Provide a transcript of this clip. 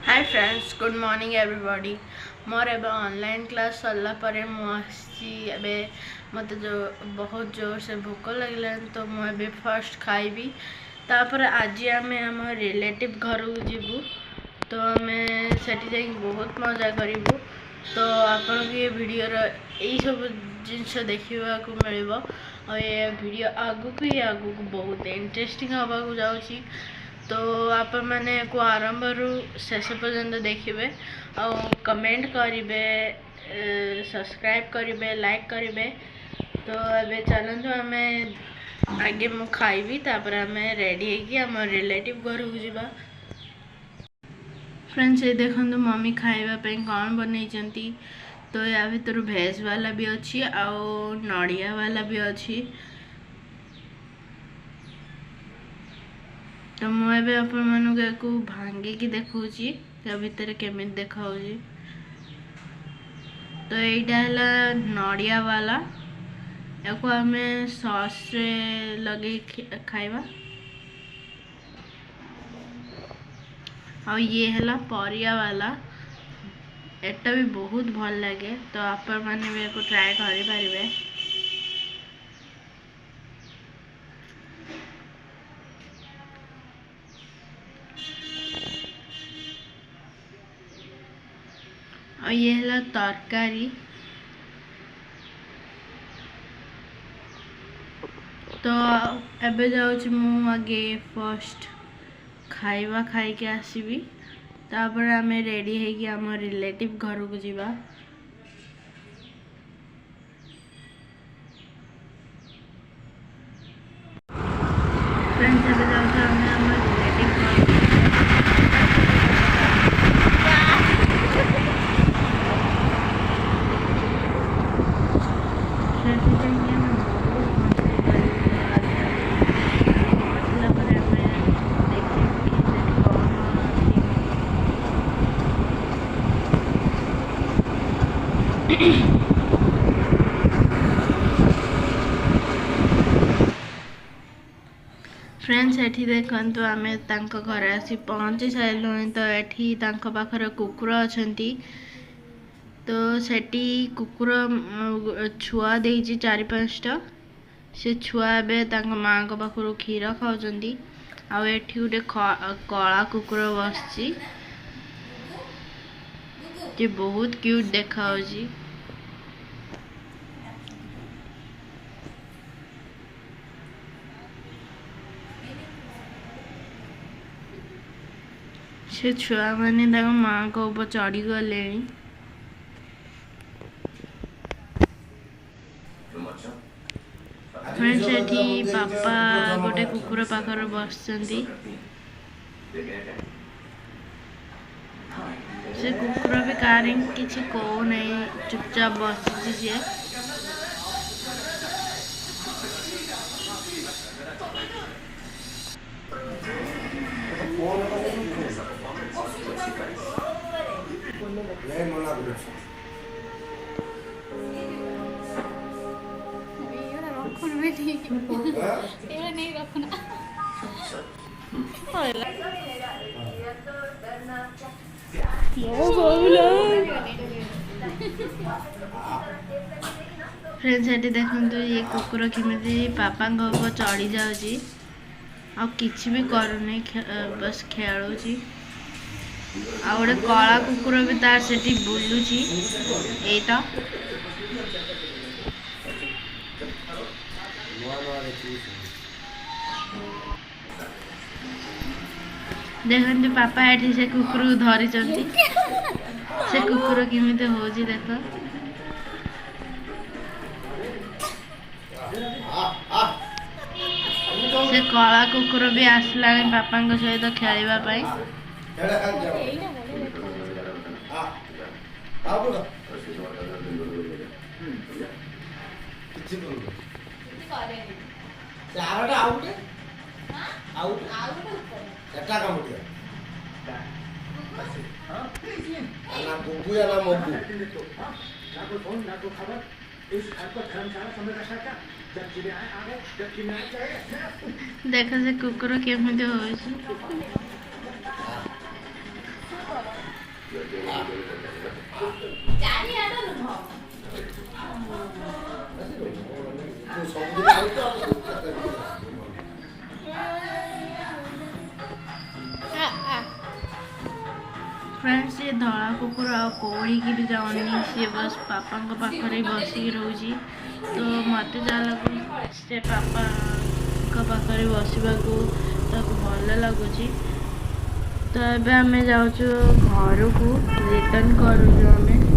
हाय friends, good morning everybody. मोर एबे online class सरला परे एबे मत जो बहुत जोर से भूख लगला तो मुझे फर्स्ट खाइबी। तापर आज आम आम रिलेटिव घर को जीवु तो आम से बहुत मजा करूँ। तो आपन ये वीडियो यही सब जिनस देखा मिल और ये वीडियो आगू बहुत इंटरेस्टिंग हवा जाऊँगी। तो आपण मैंने को आरंभ शेष पर्यंत देखिए और कमेंट करेंगे, सब्सक्राइब करेंगे, लाइक करेंगे। तो अबे चलते आम आगे मु खाइबी तापर आम रेडी है आम रिलेटिव घर को जीवा। फ्रेंड्स ये देखो मम्मी खाइबापी कौन बनई। तो या भर भेज वाला भी अच्छी आउ नड़िया वाला भी अच्छी। तो मुझे आपण को भांगिकी देखी भितर केमी देखा। तो यहाँ नड़िया वाला या आम सॉस रे लगे खाइबा। और ये है परिया वाला, एटा भी बहुत भल लगे। तो आपण मैंने भी को ट्राए करें। और ये है तरकारी। तो एबे जाऊँ मु आगे फर्स्ट खाइबा खाई के आसबी तापर आम रेडी है आम रिलेटिव घर को जीवा। फ्रेंड्स एबे जाऊँ आम रिलेटिव घर फ्रेंड्स एठी देखंतु आमे तांको घर आसी पहुंची साइलु। तो एठी तांको पाखरे कुकुर अछंती। तो सेठी कुकुर छुआ देइची 4-5टा। से छुआ एबे तांको मां को पाखरु क्षीर खाउचंती। आ एठी उडे कला कुकुर बसची जे बहुत क्यूट देखाउची। से छुआ मैंने माँ को ऊपर चढ़ी गले। फ्रेंड्स एठी पापा गोटे कुकुर पाखर बसचंती। से कुकुर भी कार किसी कहो नहीं, चुपचाप बसी सी। नहीं रखना फ्रेंड्स ये देखो ये कुकुर केमी पापा ऊपर चढ़ी जाऊँगी आ किसी भी करूनी, बस खेलुची। आ गोटे कला कुकुर भी तार से बुलुची। एटा देखते पापा एठी से कुकुर धरी से कुकुर केमी हो देख। से कला कुकुर भी आसला पापा सहित खेलवाई। देखा से कुकुर केमी हो। फ्रेंड्स ये धला कुकुर आ कौड़ी की भी जाऊनी सी बस पापा पाखे बसिक रोची तो मत जहाँ लगुच से पापा पाखे बसवा भल लगुच तो एबे आमे जाऊँ घर को रिटर्न करूँ आमे